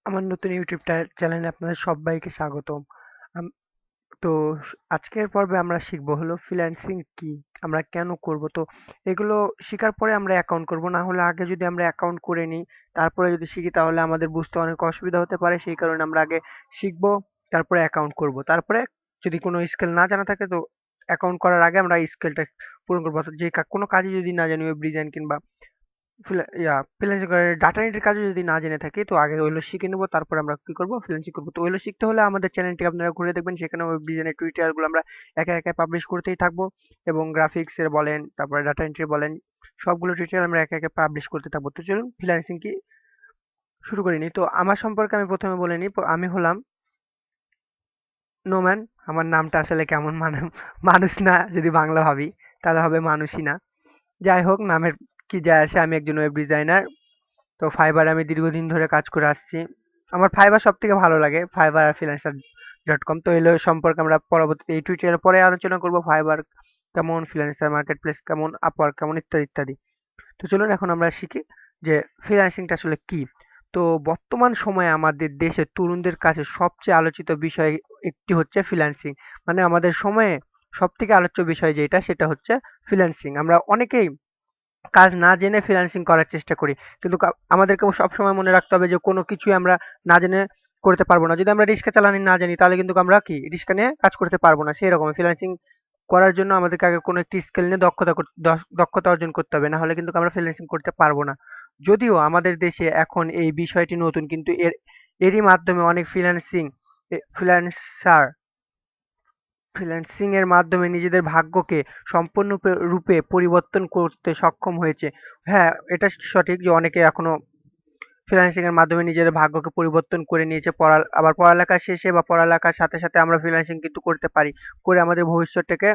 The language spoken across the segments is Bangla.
আমার নতুন ইউটিউব চ্যানেলে আপনাদের সবাইকে স্বাগতম। আম- তো আজকের পর্বে আমরা শিখবো হলো ফ্রিল্যান্সিং কি, আমরা কেন করব। তো এগুলো শেখার পরে আমরা অ্যাকাউন্ট করব, না হলে আগে যদি আমরা অ্যাকাউন্ট করে নিই তারপরে যদি শিখি তাহলে আমাদের বুঝতে অনেক অসুবিধা হতে পারে। সেই কারণে আমরা আগে শিখবো, তারপরে অ্যাকাউন্ট করব। তারপরে যদি কোনো স্কিল না জানা থাকে তো অ্যাকাউন্ট করার আগে আমরা স্কিলটা পূরণ করবো। অর্থাৎ যে কোনো কাজই যদি না জানি, ওয়েব ডিজাইন কিংবা ফ্রিল্যান্সিং করে ডাটা এন্ট্রির কাজও যদি না জেনে থাকি তো আগে ওইগুলো শিখে নেবো, তারপরে আমরা কি করবো, ফ্রিল্যান্সিং করবো। তো ওইগুলো শিখতে হলে আমাদের চ্যানেলটি আপনারা ঘুরে দেখবেন, সেখানে ওয়েব ডিজাইনের টিউটোরিয়াল গুলো আমরা একা একা পাবলিশ করতেই থাকবো। এবং গ্রাফিক্স এর বলেন, তারপরে ডাটা এন্ট্রি বলেন, সবগুলো টিউটোরিয়াল আমরা একা একা পাবলিশ করতে থাকবো। তো চলুন ফ্রিল্যান্সিং কি শুরু করে নিই। তো আমার সম্পর্কে আমি প্রথমে বলে নিই। আমি হলাম নোম্যান। আমার নামটা আসলে কেমন, মানে মানুষ না, যদি বাংলা ভাবি তাহলে হবে মানুষই না। যাই হোক, নামের কি যায় আসে, আমি একজন ওয়েব ডিজাইনার। তো ফাইবারে আমি দীর্ঘদিন ধরে কাজ করে আসছি। আমার ফাইবার সব থেকে ভালো লাগে, ফাইবার আর ফ্রিল্যান্সার.কম। তো এগুলো সম্পর্কে আমরা পরবর্তীতে এই টিউটোরিয়াল পরে আলোচনা করব, ফাইবার কেমন, ফ্রিল্যান্সার মার্কেট প্লেস কেমন, আপওয়ার্ক কেমন, ইত্যাদি ইত্যাদি। তো চলুন এখন আমরা শিখি যে ফ্রিল্যান্সিংটা আসলে কি। তো বর্তমান সময়ে আমাদের দেশের তরুণদের কাছে সবচেয়ে আলোচিত বিষয় একটি হচ্ছে ফ্রিল্যান্সিং। মানে আমাদের সময়ে সব থেকে আলোচ্য বিষয় যেটা, সেটা হচ্ছে ফ্রিল্যান্সিং। আমরা অনেকেই কাজ না জেনে ফ্রিল্যান্সিং করার চেষ্টা করি। কিন্তু আমাদেরকে সবসময় মনে রাখতে হবে যে কোনো কিছুই আমরা না জেনে করতে পারবো না। যদি আমরা রিক্সা চালানি না জানি তাহলে কিন্তু আমরা কি রিক্সা নিয়ে কাজ করতে পারবো না। সেই রকম ফ্রিল্যান্সিং করার জন্য আমাদেরকে আগে কোনো একটি স্কিল নিয়ে দক্ষতা অর্জন করতে হবে, না হলে কিন্তু আমরা ফ্রিল্যান্সিং করতে পারবো না। যদিও আমাদের দেশে এখন এই বিষয়টি নতুন, কিন্তু এরই মাধ্যমে অনেক ফ্রিল্যান্সার ফ্রিল্যান্সিং এর মাধ্যমে নিজেদের ভাগ্যকে সম্পূর্ণ রূপে পরিবর্তন করতে সক্ষম হয়েছে। হ্যাঁ, এটা সঠিক যে অনেকে এখনো ফ্রিল্যান্সিং এর মাধ্যমে নিজেদের ভাগ্যকে পরিবর্তন করে নিয়েছে। আবার পড়ালেখা শেষে বা পড়ালেখার সাথে সাথে আমরা ফ্রিল্যান্সিং কিন্তু করতে পারি, করে আমাদের ভবিষ্যৎটাকে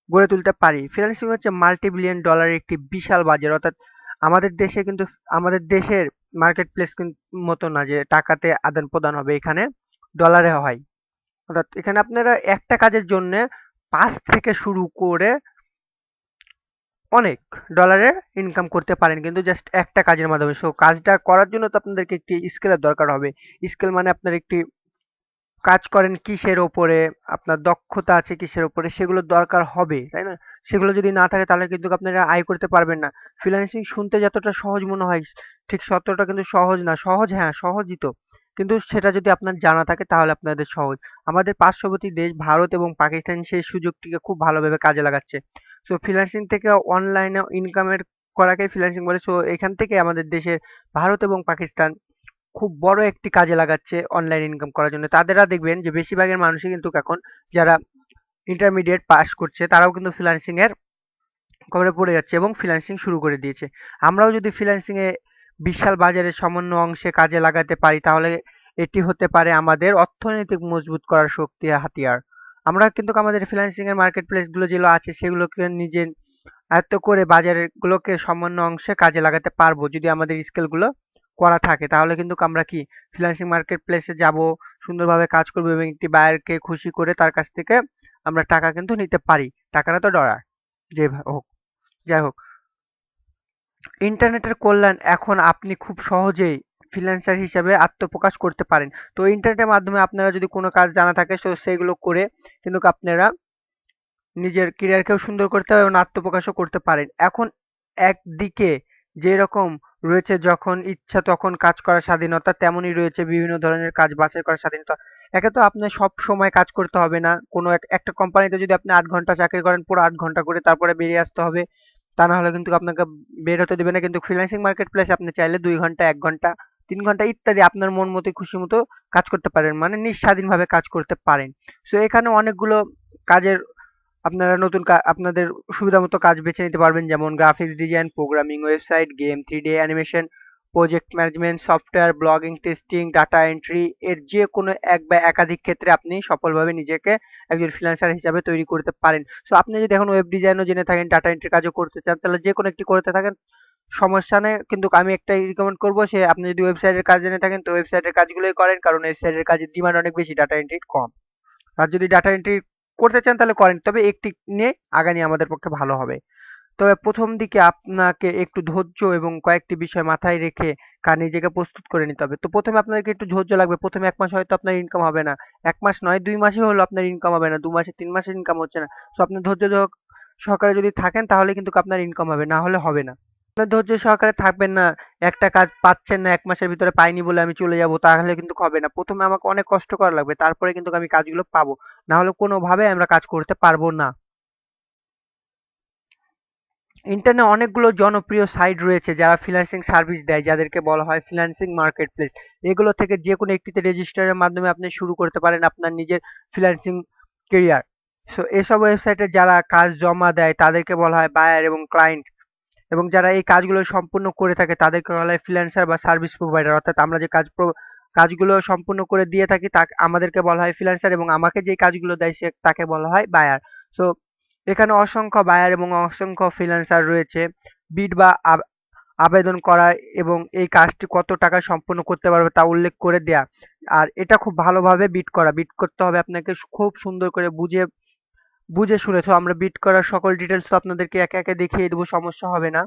গড়ে তুলতে পারি। ফ্রিল্যান্সিং হচ্ছে মাল্টি বিলিয়ন ডলারের একটি বিশাল বাজার। অর্থাৎ আমাদের দেশে কিন্তু, আমাদের দেশের মার্কেট প্লেস মতো না যে টাকাতে আদান প্রদান হবে, এখানে ডলারে হয়। অর্থাৎ এখানে আপনারা একটা কাজের জন্য ৫ থেকে শুরু করে অনেক ডলারের ইনকাম করতে পারেন, কিন্তু জাস্ট একটা কাজের মাধ্যমে। সো কাজটা করার জন্য তো আপনাদেরকে একটি স্কিলের দরকার হবে। স্কিল মানে আপনার একটি কাজ করেন কিসের উপরে, আপনার দক্ষতা আছে কিসের উপরে, সেগুলো দরকার হবে, তাই না? সেগুলো যদি না থাকে তাহলে কিন্তু আপনারা আয় করতে পারবেন না। ফ্রিল্যান্সিং শুনতে যতটা সহজ মনে হয়, ঠিক ততটা কিন্তু সহজ না। সহজ, হ্যাঁ সহজই তো, কিন্তু সেটা যদি আপনার জানা থাকে তাহলে আপনাদের সহজ। আমাদের পার্শ্ববর্তী দেশ ভারত এবং পাকিস্তান সেই সুযোগটিকে খুব ভালোভাবে কাজে লাগাচ্ছে। সো ফ্রিল্যান্সিং থেকে অনলাইনে ইনকামের করাকেই ফ্রিল্যান্সিং বলে। সো এখান থেকে আমাদের দেশের ভারত এবং পাকিস্তান খুব বড় একটি কাজে লাগাচ্ছে অনলাইন ইনকাম করার জন্য। তাদেরা দেখবেন যে বেশিরভাগের মানুষই কিন্তু এখন যারা ইন্টারমিডিয়েট পাস করছে তারাও কিন্তু ফ্রিল্যান্সিং এর কবলে পড়ে যাচ্ছে এবং ফ্রিল্যান্সিং শুরু করে দিয়েছে। আমরাও যদি ফ্রিল্যান্সিং এ বিশাল বাজারের সামান্য অংশে কাজে লাগাতে পারি তাহলে এটি হতে পারে আমাদের অর্থনৈতিক মজবুত করার শক্তি হাতিয়ার। আমরা কিন্তু আমাদের ফ্রিল্যান্সিং এর মার্কেট প্লেস গুলো যেগুলো আছে সেগুলোকে নিজে আয়ত্ত করে বাজারের গুলোকে সামান্য অংশে কাজে লাগাতে পারবো, যদি আমাদের স্কিল গুলো করা থাকে। তাহলে কিন্তু আমরা কি ফ্রিল্যান্সিং মার্কেট প্লেসে যাব, সুন্দরভাবে কাজ করবো এবং একটি বায়ারকে খুশি করে তার কাছ থেকে আমরা টাকা কিন্তু নিতে পারি। টাকাটা তো ডলার, যে হোক, যাই হোক। ইন্টারনেটের কল্যাণ, এখন আপনি খুব সহজেই ফ্রিল্যান্সার হিসেবে আত্মপ্রকাশ করতে পারেন। তো ইন্টারনেটের মাধ্যমে আপনারা যদি কোনো কাজ জানা থাকে তো সেগুলো করে কিন্তু আপনারা নিজের ক্যারিয়ারকেও সুন্দর করতে হবে এবং আত্মপ্রকাশও করতে পারেন। এখন একদিকে যেরকম রয়েছে যখন ইচ্ছা তখন কাজ করার স্বাধীনতা, তেমনই রয়েছে বিভিন্ন ধরনের কাজ বাছাই করার স্বাধীনতা। একে তো আপনার সব সময় কাজ করতে হবে না। কোনো একটা কোম্পানিতে যদি আপনি ৮ ঘন্টা চাকরি করেন, পুরো ৮ ঘন্টা করে তারপরে বেরিয়ে আসতে হবে। তা না হলে কিন্তু আপনাকে বের হতে দেবে না। কিন্তু ফ্রিল্যান্সিং মার্কেট প্লেসে আপনি চাইলে ২ ঘন্টা, ১ ঘন্টা, ৩ ঘন্টা ইত্যাদি আপনার মন মতো খুশি মতো কাজ করতে পারেন। মানে নিঃস্বাধীনভাবে কাজ করতে পারেন। সো এখানে অনেকগুলো কাজের আপনারা নতুন আপনাদের সুবিধামতো কাজ বেছে নিতে পারবেন, যেমন graphics design, programming, website, game, 3D animation, project management, software, blogging, testing, data entry, এর যে কোনো এক বা একাধিক ক্ষেত্রে আপনি সফলভাবে নিজেকে একজন ফ্রিল্যান্সার হিসাবে তৈরি করতে পারেন। সো আপনি যদি এখন ওয়েব ডিজাইনও জেনে থাকেন, ডাটা এন্ট্রি কাজও করতে চান, তাহলে যে কোনো একটি করতে থাকেন, সমস্যা নেই। কিন্তু আমি একটাই রিকমেন্ড করবো, সে আপনি যদি ওয়েবসাইটের কাজ জেনে থাকেন তো ওয়েবসাইটের কাজগুলোই করেন, কারণ ওয়েবসাইটের কাজের ডিমান্ড অনেক বেশি, ডাটা এন্ট্রির কম। আর যদি ডাটা এন্ট্রি করতে চান তাহলে করেন, তবে একটি নিয়ে আগানি আমাদের পক্ষে ভালো হবে। তবে ১ম দিকে আপনাকে একটু ধৈর্য এবং কয়েকটি বিষয় মাথায় রেখে নিজেকে প্রস্তুত করে নিতে হবে। তো ১ম এ আপনাদেরকে একটু ধৈর্য লাগবে। ১ম এ ১ মাস হয়তো আপনার ইনকাম হবে না। ১ মাস নয় ২ মাসেও হলো আপনার ইনকাম হবে না। ২ মাসে ৩ মাসের ইনকাম হচ্ছে না। সো আপনি ধৈর্য সহকারে যদি থাকেন তাহলে কিন্তু আপনার ইনকাম হবে। না হলে হবে না। আপনার ধৈর্য সহকারে থাকবেন না। একটা কাজ পাচ্ছেন না ১ মাসের ভিতরে পাইনি বলে আমি চলে যাবো তাহলে কিন্তু হবে না। ১ম এ আমাকে অনেক কষ্ট করা লাগবে। তারপরে কিন্তু আমি কাজগুলো পাবো। না হলে কোনোভাবেই আমরা কাজ করতে পারবো না। ইন্টারনেটে অনেকগুলো জনপ্রিয় সাইট রয়েছে যারা ফ্রিল্যান্সিং সার্ভিস দেয় যাদেরকে বলা হয় ফ্রিল্যান্সিং মার্কেটপ্লেস। এগুলো থেকে যে কোনো একটিতে রেজিস্টারের মাধ্যমে আপনি শুরু করতে পারেন আপনার নিজের ফ্রিল্যান্সিং কেরিয়ার। সো এসব ওয়েবসাইটে যারা কাজ জমা দেয় তাদেরকে বলা হয় বায়ার এবং ক্লায়েন্ট, এবং যারা এই কাজগুলো সম্পূর্ণ করে থাকে তাদেরকে বলা হয় ফ্রিল্যান্সার বা সার্ভিস প্রোভাইডার। অর্থাৎ আমরা যে কাজগুলো সম্পূর্ণ করে দিয়ে থাকি তা আমাদেরকে বলা হয় ফ্রিল্যান্সার, এবং আমাকে যে কাজগুলো দেয় তাকে বলা হয় বায়ার। সো এখানে অসংখ্য বায়ার এবং অসংখ্য ফ্রিল্যান্সার রয়েছে। বিড বা আবেদন করা এবং এই কাজটি কত টাকায় সম্পূর্ণ করতে পারবে তা উল্লেখ করে দেয়া। আর এটা খুব ভালোভাবে বিড করা। বিড করতে হবে আপনাকে খুব সুন্দর করে বুঝে বুঝে শুনে। সো আমরা বিড করার সকল ডিটেইলস তো আপনাদেরকে একে একে দেখিয়ে দেব, সমস্যা হবে না।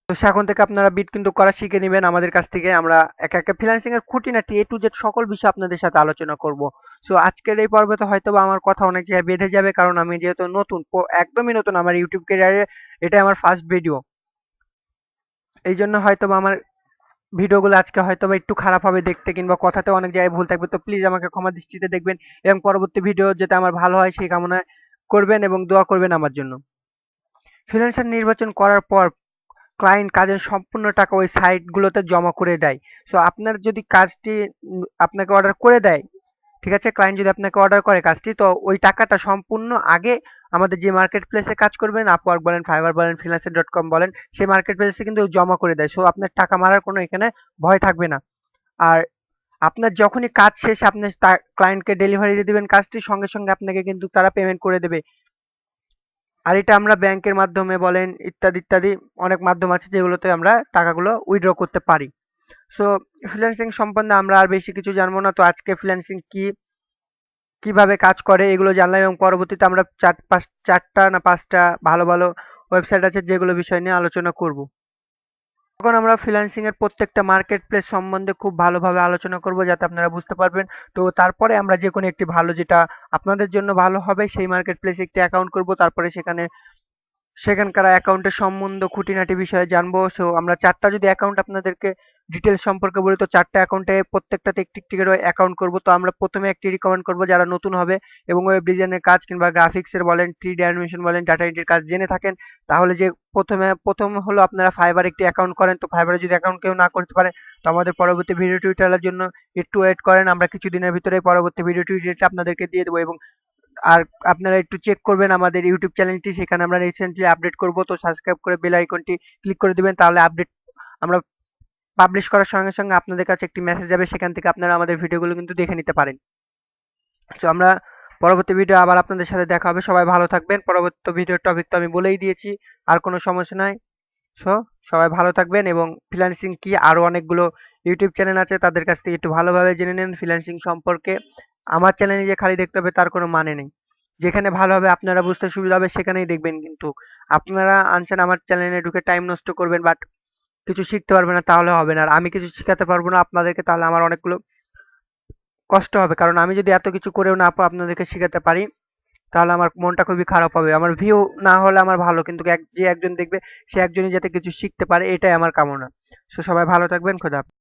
তো এখন থেকে আপনারা বিট কিন্তু করা শিখে নিবেন আমাদের কাছ থেকে। আমরা একে একে ফ্রিল্যান্সিং এর খুঁটিনাটি A to Z সকল বিষয় আপনাদের সাথে আলোচনা করব। সো আজকের এই পর্বে তো হয়তোবা আমার কথা অনেক জায়গায় বেঁধে যাবে, কারণ আমি যেহেতু নতুন, একদমই নতুন আমার ইউটিউব ক্যারিয়ারে, এটাই আমার ফার্স্ট ভিডিও। এই জন্য হয়তোবা আমার ভিডিওগুলো আজকে হয়তোবা একটু খারাপ হবে দেখতে, কিংবা কথাতে অনেক জায়গায় ভুল থাকবে। তো প্লিজ আমাকে ক্ষমা দৃষ্টিতে দেখবেন, এবং পরবর্তী ভিডিও যাতে আমার ভালো হয় সেই কামনা করবেন এবং দোয়া করবেন আমার জন্য। ফ্রিল্যান্সার নির্বাচন করার পর ক্লায়েন্ট কাজের সম্পূর্ণ টাকা ওই সাইটগুলোতে জমা করে দেয়। সো আপনার যদি কাজটি আপনাকে অর্ডার করে দেয়, ঠিক আছে? ক্লায়েন্ট যদি আপনাকে অর্ডার করে কাজটি, তো ওই টাকাটা সম্পূর্ণ আগে আমাদের যে মার্কেট প্লেসে কাজ করবেন, আপওয়ার্ক বলেন, ফাইবার বলেন, freelancer.com বলেন, সেই মার্কেট প্লেসে কিন্তু জমা করে দেয়। সো আপনার টাকা মারার কোনো এখানে ভয় থাকবে না। আর আপনার যখনই কাজ শেষ আপনি ক্লায়েন্টকে ডেলিভারি দিয়ে দিবেন কাজটি, সঙ্গে সঙ্গে আপনাকে কিন্তু তারা পেমেন্ট করে দেবে। আর এটা আমরা ব্যাংকের মাধ্যমে বলেন ইত্যাদি ইত্যাদি অনেক মাধ্যম আছে যেগুলোতে আমরা টাকাগুলো উইথড্র করতে পারি। সো ফ্রিল্যান্সিং সম্বন্ধে আমরা আর বেশি কিছু জানবো না। তো আজকে ফ্রিল্যান্সিং কি, কিভাবে কাজ করে এগুলো জানলাম, এবং পরবর্তীতে আমরা ৪টা না ৫টা ভালো ভালো ওয়েবসাইট আছে যেগুলো বিষয় নিয়ে আলোচনা করব। তখন আমরা ফ্রিল্যান্সিং এর প্রত্যেকটা মার্কেট প্লেস সম্বন্ধে খুব ভালোভাবে আলোচনা করব যাতে আপনারা বুঝতে পারবেন। তো তারপরে আমরা যে কোনো একটি ভালো, যেটা আপনাদের জন্য ভালো হবে সেই মার্কেট প্লেসে একটি অ্যাকাউন্ট করব। তারপরে সেখানকার অ্যাকাউন্টের সম্বন্ধ খুঁটিনাটি বিষয়ে জানবো। সো আমরা ৪টা যদি অ্যাকাউন্ট আপনাদেরকে ডিটেলস সম্পর্কে বলি, তো ৪টা অ্যাকাউন্টে প্রত্যেকটাতে একটি একটি করে অ্যাকাউন্ট করব। তো আমরা ১ম এ একটি রিকমেন্ড করব যারা নতুন হবে এবং ওয়েব ডিজাইনের কাজ কিংবা গ্রাফিক্সের বলেন, 3D অ্যানিমেশন বলেন, ডাটা এন্ট্রির কাজ জেনে থাকেন, তাহলে যে ১ম হলো আপনারা ফাইবার একটি অ্যাকাউন্ট করেন। তো ফাইবারে যদি অ্যাকাউন্ট কেউ না করতে পারে, তো আমাদের পরবর্তী ভিডিও টিউটোরিয়ালের জন্য একটু ওয়েট করেন। আমরা কিছুদিনের ভিতরে পরবর্তী ভিডিও টিউটোরিয়ালটা আপনাদেরকে দিয়ে দেবো, এবং আর আপনারা একটু চেক করবেন আমাদের ইউটিউব চ্যানেলটি, সেখানে আমরা রিসেন্টলি আপডেট করব। তো সাবস্ক্রাইব করে বেল আইকনটি ক্লিক করে দিবেন, তাহলে আপডেট আমরা পাবলিশ করার সঙ্গে সঙ্গে আপনাদের কাছে একটি মেসেজ যাবে, সেখান থেকে আপনারা আমাদের ভিডিওগুলো কিন্তু দেখে নিতে পারেন। সো আমরা পরবর্তী ভিডিও আবার আপনাদের সাথে দেখা হবে। সবাই ভালো থাকবেন। পরবর্তী ভিডিওর টপিক তো আমি বলেই দিয়েছি, আর কোনো সমস্যা নাই। সো সবাই ভালো থাকবেন, এবং ফ্রিল্যান্সিং কি আরো অনেকগুলো ইউটিউব চ্যানেল আছে তাদের কাছ থেকে একটু ভালোভাবে জেনে নেন ফ্রিল্যান্সিং সম্পর্কে। আমার চ্যানেলে যে খালি দেখতে হবে তার কোনো মানে নেই। যেখানে ভালো হবে আপনারা বুঝতে সুবিধা হবে সেখানেই দেখবেন, কিন্তু আপনারা আনছেন আমার চ্যানেলে ঢুকে টাইম নষ্ট করবেন, বাট কিছু শিখতে পারবেন না, তাহলে হবে না। আর আমি কিছু শিখাতে পারবো না আপনাদেরকে, তাহলে আমার অনেকগুলো কষ্ট হবে। কারণ আমি যদি এত কিছু করেও না আপনাদেরকে শিখাতে পারি, তাহলে আমার মনটা খুবই খারাপ হবে। আমার ভিউ না হলে আমার ভালো, কিন্তু যে একজন দেখবে সে একজনই যাতে কিছু শিখতে পারে, এটাই আমার কামনা। সো সবাই ভালো থাকবেন। খোদা হাফেজ।